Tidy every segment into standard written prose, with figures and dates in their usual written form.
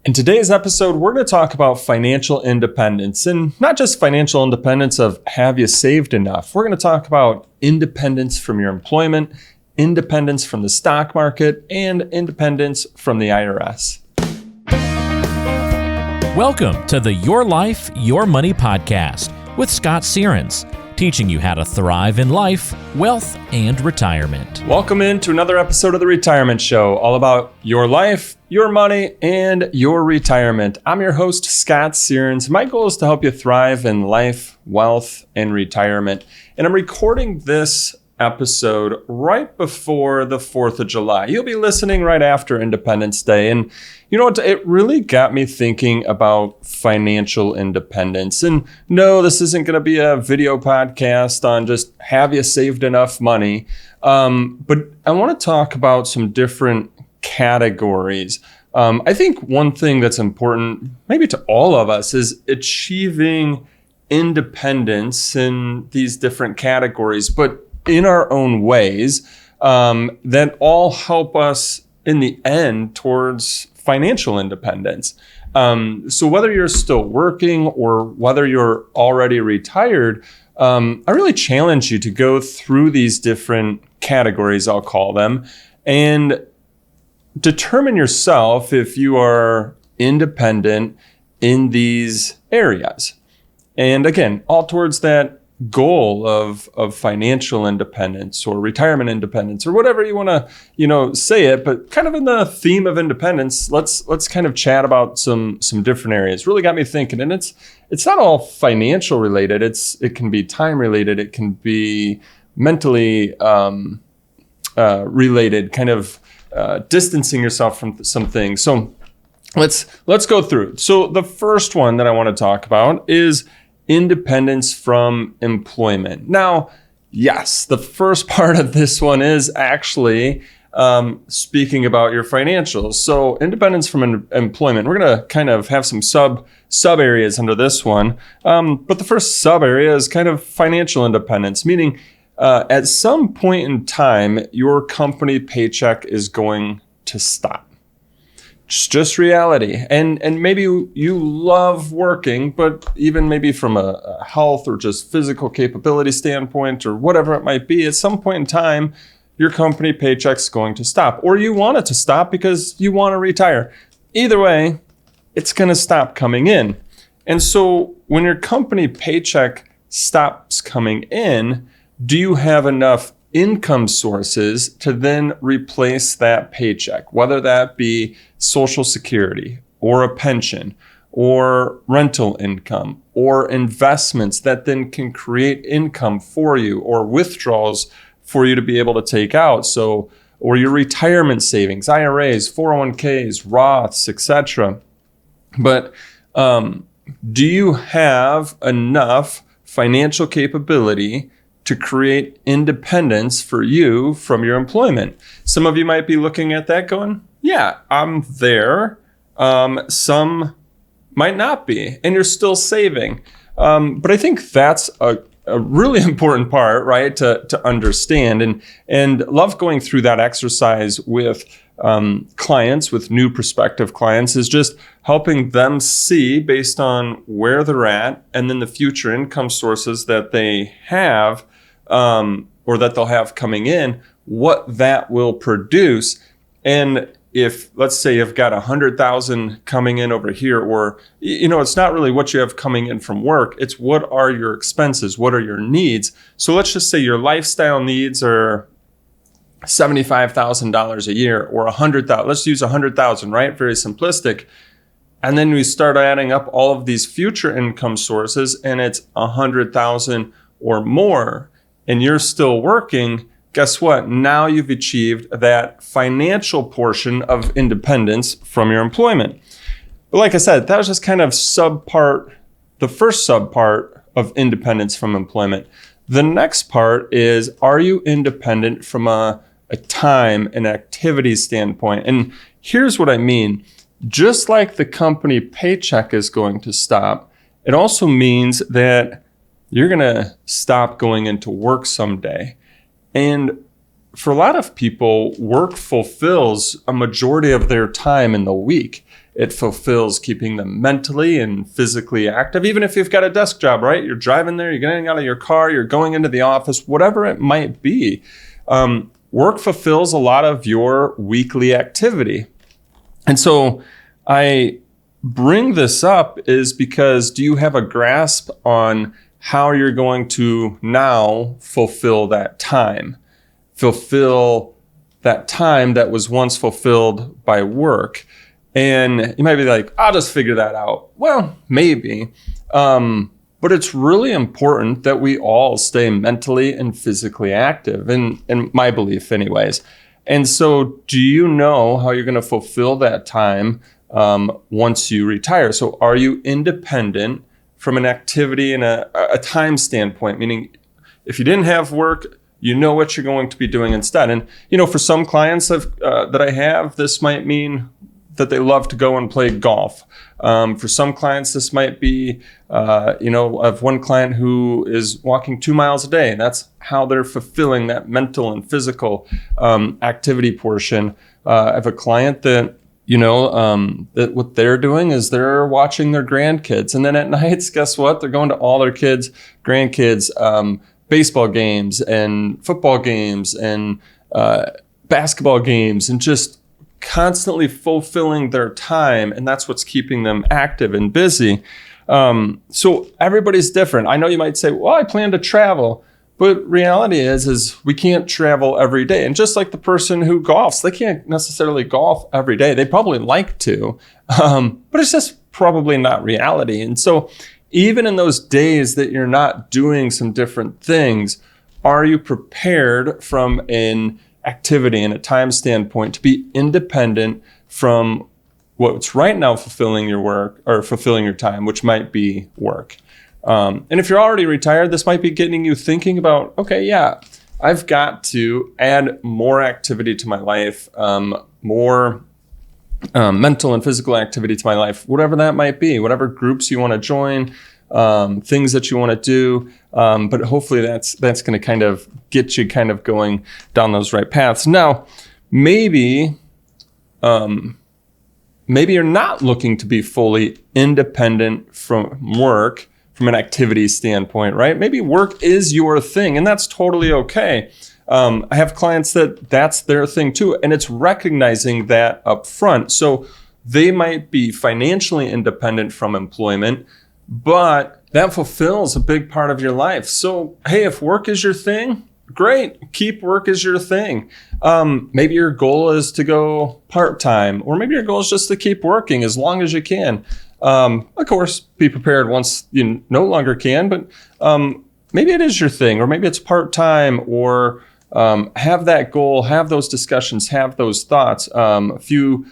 In today's episode, we're going to talk about financial independence, and not just financial independence of have you saved enough. We're going to talk about independence from your employment, independence from the stock market, and independence from the IRS. Welcome to the Your Life, Your Money podcast with Scott Sierens, teaching you how to thrive in life, wealth, and retirement. Welcome into another episode of The Retirement Show, all about your life, your money, and your retirement. I'm your host, Scott Sierens. My goal is to help you thrive in life, wealth, and retirement. And I'm recording this episode right before the 4th of July. You'll be listening right after Independence Day. And you know what? It really got me thinking about financial independence. And no, this isn't going to be a video podcast on just have you saved enough money. But I want to talk about some different categories. I think one thing that's important, maybe to all of us, is achieving independence in these different categories, but in our own ways that all help us in the end towards financial independence. So whether you're still working or whether you're already retired, I really challenge you to go through these different categories, I'll call them, and determine yourself if you are independent in these areas. And again, all towards that goal of financial independence or retirement independence or whatever you want to, say it, but kind of in the theme of independence, let's kind of chat about some different areas. Really got me thinking, and it's not all financial related. It can be time related. It can be mentally related, kind of distancing yourself from some things. So let's go through. So the first one that I want to talk about is independence from employment. Now, yes, the first part of this one is actually speaking about your financials. So independence from employment, we're going to kind of have some sub areas under this one. But the first sub area is kind of financial independence, meaning at some point in time, your company paycheck is going to stop. It's just reality. And maybe you love working, but even maybe from a health or just physical capability standpoint or whatever it might be, at some point in time, your company paycheck's going to stop. Or you want it to stop because you want to retire. Either way, it's going to stop coming in. And so when your company paycheck stops coming in, do you have enough income sources to then replace that paycheck, whether that be Social Security or a pension or rental income or investments that then can create income for you or withdrawals for you to be able to take out. So, or your retirement savings, IRAs, 401ks, Roths, etc. But do you have enough financial capability to create independence for you from your employment? Some of you might be looking at that going, yeah, I'm there. Some might not be, and you're still saving. But I think that's a really important part, right, to understand, and love going through that exercise with clients, with new prospective clients, is just helping them see based on where they're at and then the future income sources that they have or that they'll have coming in, what that will produce. And if, let's say, you've got 100,000 coming in over here, or, it's not really what you have coming in from work, it's what are your expenses, what are your needs. So let's just say your lifestyle needs are $75,000 a year, or 100,000. Let's use 100,000, right? Very simplistic. And then we start adding up all of these future income sources, and it's 100,000 or more, and you're still working. Guess what? Now you've achieved that financial portion of independence from your employment. But like I said, that was just kind of the first subpart of independence from employment. The next part is, are you independent from a time and activity standpoint? And here's what I mean. Just like the company paycheck is going to stop, it also means that you're going to stop going into work someday. And for a lot of people, work fulfills a majority of their time in the week. it fulfills keeping them mentally and physically active. Even if you've got a desk job, right? You're driving there, you're getting out of your car, you're going into the office, whatever it might be. Work fulfills a lot of your weekly activity. And so I bring this up is because, do you have a grasp on how you're going to now fulfill that time? Fulfill that time that was once fulfilled by work. And you might be like, I'll just figure that out. Well, maybe. But it's really important that we all stay mentally and physically active, in my belief anyways. And so do you know how you're going to fulfill that time once you retire? So are you independent from an activity and a time standpoint? Meaning, if you didn't have work, you know what you're going to be doing instead. And, for some clients that I have, this might mean that they love to go and play golf. For some clients, this might be, I have one client who is walking 2 miles a day. That's how they're fulfilling that mental and physical activity portion. I have a client that, that what they're doing is they're watching their grandkids. And then at nights, guess what? They're going to all their grandkids' baseball games and football games and basketball games, and just constantly fulfilling their time. And that's what's keeping them active and busy. So everybody's different. I know you might say, well, I plan to travel. But reality is we can't travel every day. And just like the person who golfs, they can't necessarily golf every day. They probably like to, but it's just probably not reality. And so even in those days that you're not doing some different things, are you prepared from an activity and a time standpoint to be independent from what's right now fulfilling your work or fulfilling your time, which might be work? And if you're already retired, this might be getting you thinking about, okay, yeah, I've got to add more activity to my life, more mental and physical activity to my life, whatever that might be, whatever groups you want to join, things that you want to do. But hopefully that's going to kind of get you kind of going down those right paths. Now, maybe you're not looking to be fully independent from work, from an activity standpoint, right? Maybe work is your thing, and that's totally okay. I have clients that's their thing too, and it's recognizing that up front. So they might be financially independent from employment, but that fulfills a big part of your life. So, hey, if work is your thing, great, keep work as your thing. Maybe your goal is to go part-time, or maybe your goal is just to keep working as long as you can. Of course, be prepared once you no longer can, but maybe it is your thing, or maybe it's part-time, or have that goal, have those discussions, have those thoughts. A few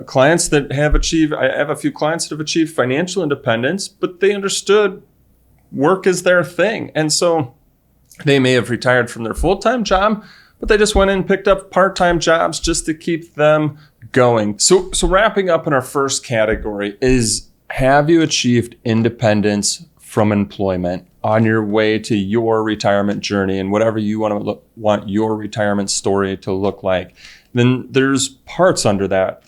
clients that have achieved, I have a few clients that have achieved financial independence, but they understood work is their thing. And so they may have retired from their full-time job, but they just went in and picked up part-time jobs just to keep them going. So wrapping up in our first category is, have you achieved independence from employment on your way to your retirement journey and whatever you want your retirement story to look like? Then there's parts under that.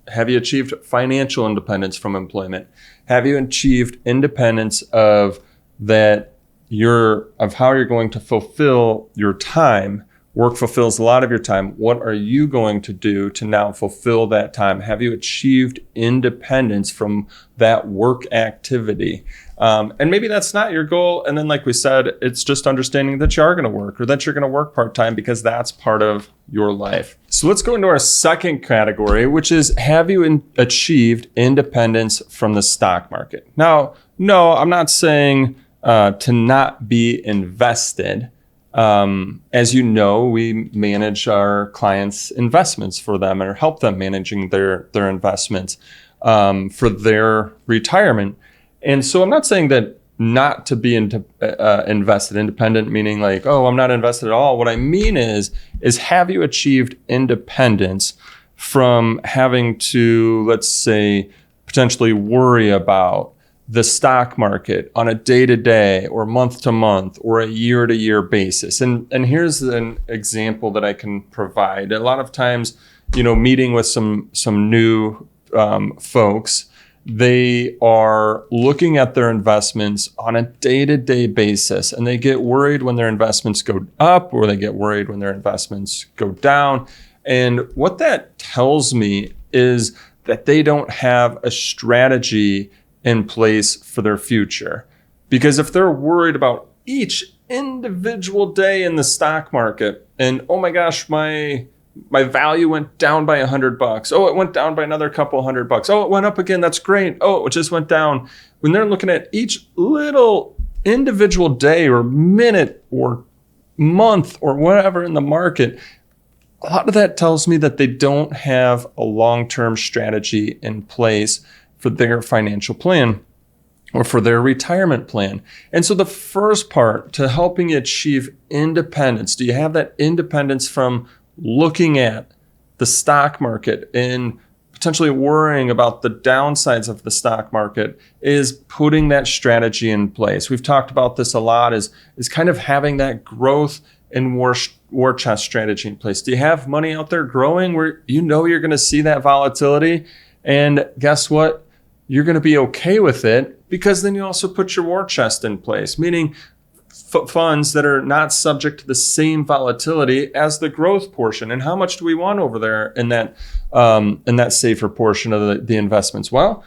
Have you achieved financial independence from employment? Have you achieved independence of how you're going to fulfill your time? Work fulfills a lot of your time. What are you going to do to now fulfill that time? Have you achieved independence from that work activity? And maybe that's not your goal. And then, like we said, it's just understanding that you are going to work, or that you're going to work part-time, because that's part of your life. So let's go into our second category, which is, have you achieved independence from the stock market? Now, no, I'm not saying to not be invested. As you know, we manage our clients' investments for them, or help them managing their investments for their retirement. And so I'm not saying that not to be invested, independent, meaning like, oh, I'm not invested at all. What I mean is have you achieved independence from having to, let's say, potentially worry about the stock market on a day-to-day or month-to-month or a year-to-year basis? And here's an example that I can provide. A lot of times, meeting with some new folks, they are looking at their investments on a day-to-day basis, and they get worried when their investments go up, or they get worried when their investments go down. And what that tells me is that they don't have a strategy in place for their future. Because if they're worried about each individual day in the stock market, and oh my gosh, my value went down by $100. Oh, it went down by another couple $100. Oh, it went up again. That's great. Oh, it just went down. When they're looking at each little individual day or minute or month or whatever in the market, a lot of that tells me that they don't have a long-term strategy in place for their financial plan or for their retirement plan. And so the first part to helping you achieve independence, do you have that independence from looking at the stock market and potentially worrying about the downsides of the stock market, is putting that strategy in place. We've talked about this a lot, is kind of having that growth and war chest strategy in place. Do you have money out there growing where you know you're going to see that volatility? And guess what? You're going to be okay with it, because then you also put your war chest in place, meaning funds that are not subject to the same volatility as the growth portion. And how much do we want over there in that safer portion of the investments? Well,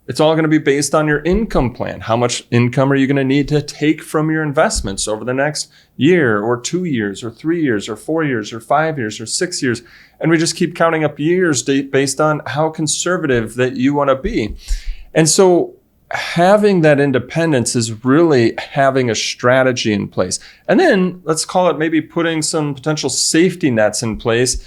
it's all going to be based on your income plan. How much income are you going to need to take from your investments over the next year or 2 years or 3 years or 4 years or 5 years or 6 years? And we just keep counting up years based on how conservative that you want to be. And so having that independence is really having a strategy in place. And then let's call it maybe putting some potential safety nets in place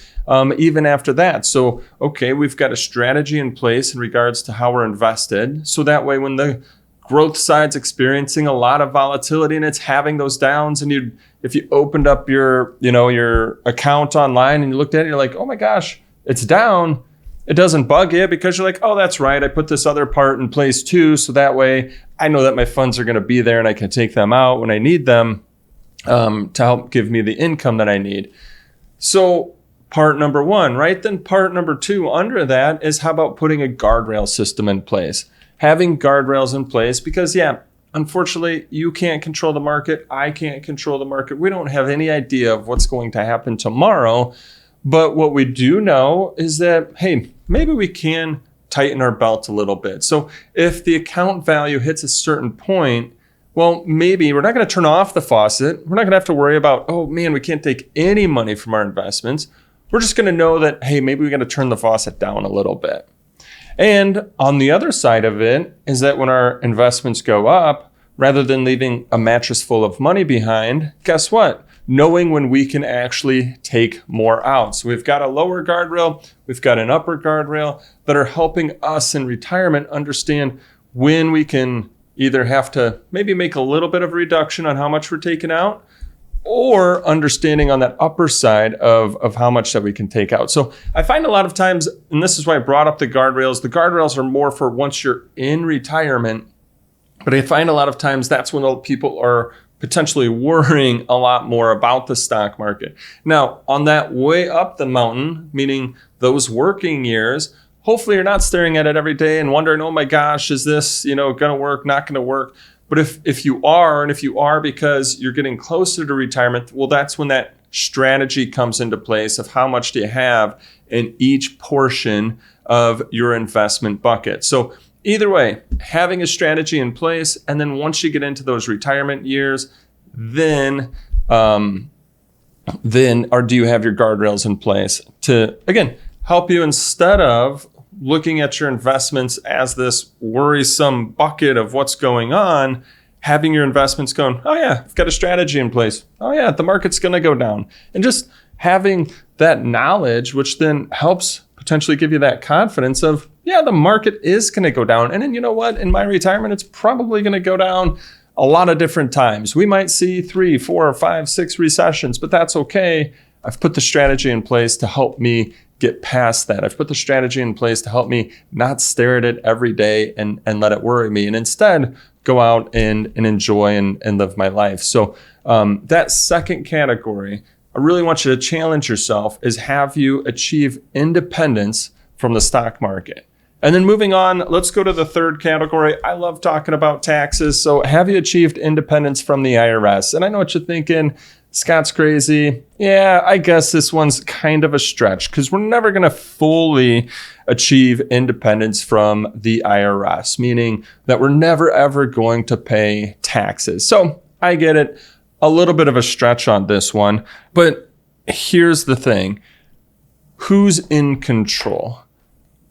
even after that. So, okay, we've got a strategy in place in regards to how we're invested. So that way, when the growth side's experiencing a lot of volatility and it's having those downs, and if you opened up your account online and you looked at it, you're like, oh my gosh, it's down. It doesn't bug you, because you're like, oh, that's right, I put this other part in place too. So that way I know that my funds are going to be there and I can take them out when I need them to help give me the income that I need. So part number one, right? Then part number two under that is, how about putting a guardrail system in place? Having guardrails in place, because unfortunately, you can't control the market. I can't control the market. We don't have any idea of what's going to happen tomorrow. But what we do know is that, hey, maybe we can tighten our belt a little bit. So if the account value hits a certain point, well, maybe we're not going to turn off the faucet. We're not going to have to worry about, oh man, we can't take any money from our investments. We're just going to know that, hey, maybe we got to turn the faucet down a little bit. And on the other side of it is that when our investments go up, rather than leaving a mattress full of money behind, guess what? Knowing when we can actually take more out. So we've got a lower guardrail, we've got an upper guardrail that are helping us in retirement understand when we can either have to maybe make a little bit of a reduction on how much we're taking out, or understanding on that upper side of how much that we can take out. So I find a lot of times, and this is why I brought up the guardrails are more for once you're in retirement, but I find a lot of times that's when people are potentially worrying a lot more about the stock market. Now, on that way up the mountain, meaning those working years, hopefully you're not staring at it every day and wondering, oh my gosh, is this, going to work, not going to work? But if you are because you're getting closer to retirement, well, that's when that strategy comes into place of how much do you have in each portion of your investment bucket. So either way, having a strategy in place, and then once you get into those retirement years, then do you have your guardrails in place to, again, help you, instead of looking at your investments as this worrisome bucket of what's going on, having your investments going, oh yeah, I've got a strategy in place. Oh yeah, the market's going to go down. And just having that knowledge, which then helps potentially give you that confidence of, yeah, the market is going to go down. And then you know what? In my retirement, it's probably going to go down a lot of different times. We might see 3, 4, 5, 6 recessions, but that's okay. I've put the strategy in place to help me get past that. I've put the strategy in place to help me not stare at it every day and let it worry me, and instead go out and enjoy and live my life. So that second category, I really want you to challenge yourself, is have you achieve independence from the stock market? And then moving on, let's go to the third category. I love talking about taxes. So have you achieved independence from the IRS? And I know what you're thinking. Scott's crazy. Yeah, I guess this one's kind of a stretch because we're never going to fully achieve independence from the IRS, meaning that we're never ever going to pay taxes. So I get it. A little bit of a stretch on this one. But here's the thing. Who's in control?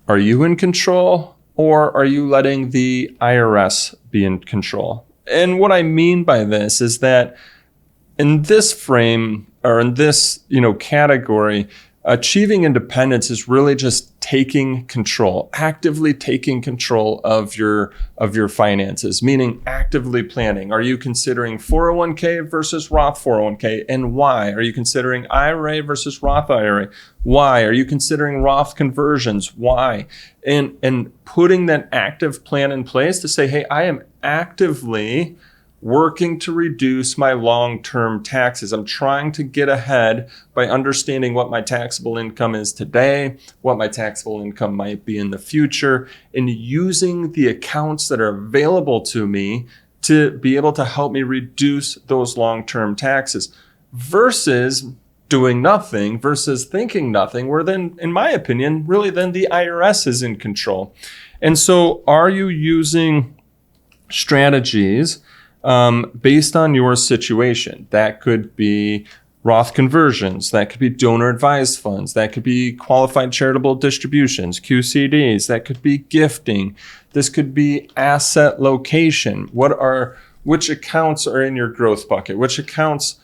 Are you in control, or are you letting the IRS be in control? And what I mean by this is that in this frame, or in this, category, achieving independence is really just taking control, actively taking control of your finances, meaning actively planning. Are you considering 401k versus Roth 401k, and why? Are you considering IRA versus Roth IRA? Why? Are you considering Roth conversions? Why? And putting that active plan in place to say, hey, I am actively working to reduce my long-term taxes. I'm trying to get ahead by understanding what my taxable income is today, what my taxable income might be in the future, and using the accounts that are available to me to be able to help me reduce those long-term taxes versus doing nothing, versus thinking nothing, where then, in my opinion, really then the IRS is in control. And so are you using strategies based on your situation? That could be Roth conversions, that could be donor advised funds, that could be qualified charitable distributions, QCDs, that could be gifting, this could be asset location. Which accounts are in your growth bucket? Which accounts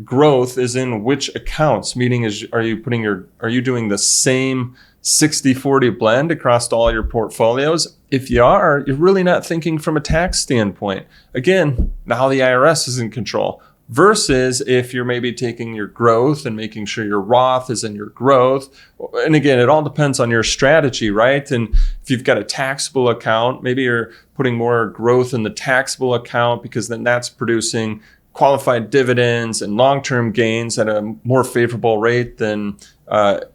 growth is in which accounts? Meaning, are you doing the same 60-40 blend across all your portfolios? If you are, you're really not thinking from a tax standpoint. Again, now the IRS is in control. Versus if you're maybe taking your growth and making sure your Roth is in your growth. And again, it all depends on your strategy, right? And if you've got a taxable account, maybe you're putting more growth in the taxable account because then that's producing qualified dividends and long-term gains at a more favorable rate than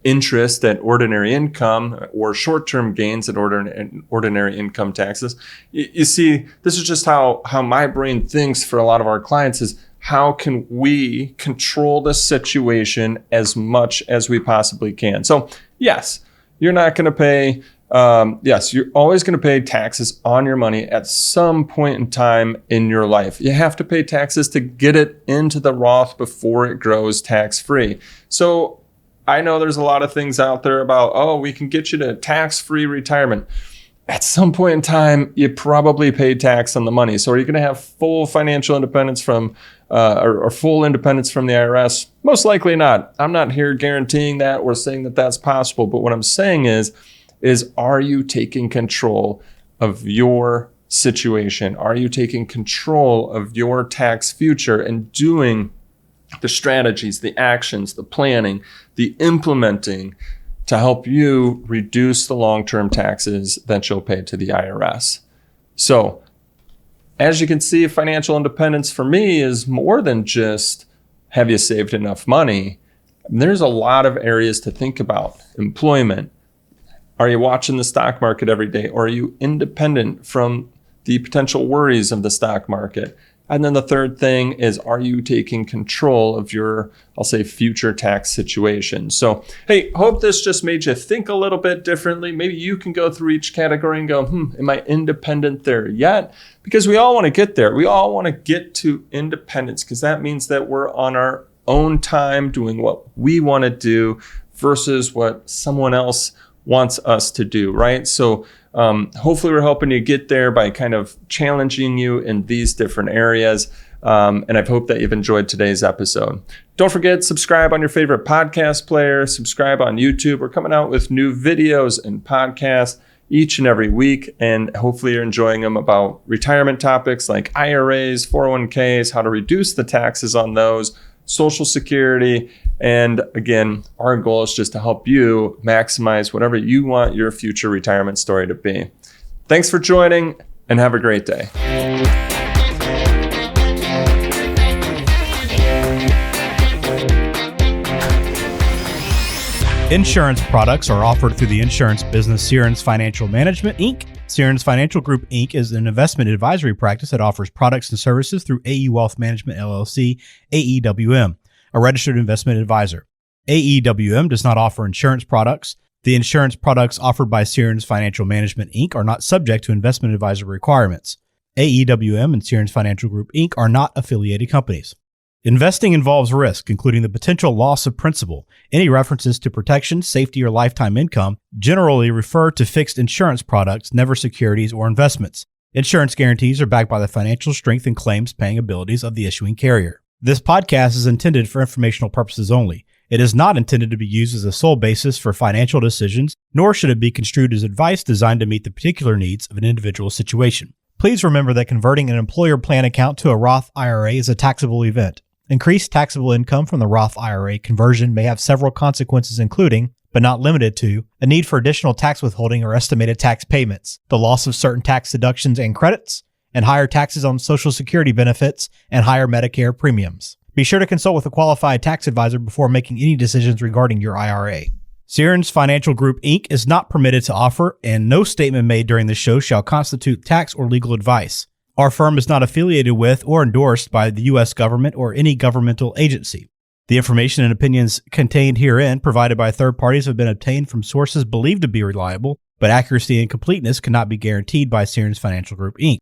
interest at ordinary income, or short-term gains at ordinary income taxes. You see, this is just how my brain thinks for a lot of our clients is, how can we control the situation as much as we possibly can? So yes, you're not going to pay, you're always going to pay taxes on your money at some point in time in your life. You have to pay taxes to get it into the Roth before it grows tax-free. So I know there's a lot of things out there about, we can get you to tax-free retirement. At some point in time, you probably pay tax on the money. So are you going to have full financial independence from, or full independence from the IRS? Most likely not. I'm not here guaranteeing that or saying that that's possible. But what I'm saying is are you taking control of your situation? Are you taking control of your tax future and doing the strategies, the actions, the planning, the implementing to help you reduce the long-term taxes that you'll pay to the IRS? So, as you can see, financial independence for me is more than just, have you saved enough money? There's a lot of areas to think about. Employment. Are you watching the stock market every day? Or are you independent from the potential worries of the stock market? And then the third thing is, are you taking control of your, I'll say, future tax situation? So, hey, hope this just made you think a little bit differently. Maybe you can go through each category and go, am I independent there yet? Because we all want to get there. We all want to get to independence, because that means that we're on our own time doing what we want to do versus what someone else wants us to do, right? So hopefully we're helping you get there by kind of challenging you in these different areas. And I hope that you've enjoyed today's episode. Don't forget, subscribe on your favorite podcast player, subscribe on YouTube. We're coming out with new videos and podcasts each and every week, and hopefully you're enjoying them about retirement topics like IRAs, 401ks, how to reduce the taxes on those, Social Security. And again, our goal is just to help you maximize whatever you want your future retirement story to be. Thanks for joining, and have a great day. Insurance products are offered through the insurance business Sierens Financial Management, Inc. Sierens Financial Group, Inc. is an investment advisory practice that offers products and services through AE Wealth Management, LLC, AEWM, a registered investment advisor. AEWM does not offer insurance products. The insurance products offered by Sierens Financial Management, Inc. are not subject to investment advisor requirements. AEWM and Sierens Financial Group, Inc. are not affiliated companies. Investing involves risk, including the potential loss of principal. Any references to protection, safety, or lifetime income generally refer to fixed insurance products, never securities or investments. Insurance guarantees are backed by the financial strength and claims paying abilities of the issuing carrier. This podcast is intended for informational purposes only. It is not intended to be used as a sole basis for financial decisions, nor should it be construed as advice designed to meet the particular needs of an individual situation. Please remember that converting an employer plan account to a Roth IRA is a taxable event. Increased taxable income from the Roth IRA conversion may have several consequences, including, but not limited to, a need for additional tax withholding or estimated tax payments, the loss of certain tax deductions and credits, and higher taxes on Social Security benefits and higher Medicare premiums. Be sure to consult with a qualified tax advisor before making any decisions regarding your IRA. Sierens Financial Group, Inc. is not permitted to offer, and no statement made during this show shall constitute tax or legal advice. Our firm is not affiliated with or endorsed by the U.S. government or any governmental agency. The information and opinions contained herein provided by third parties have been obtained from sources believed to be reliable, but accuracy and completeness cannot be guaranteed by Sierens Financial Group, Inc.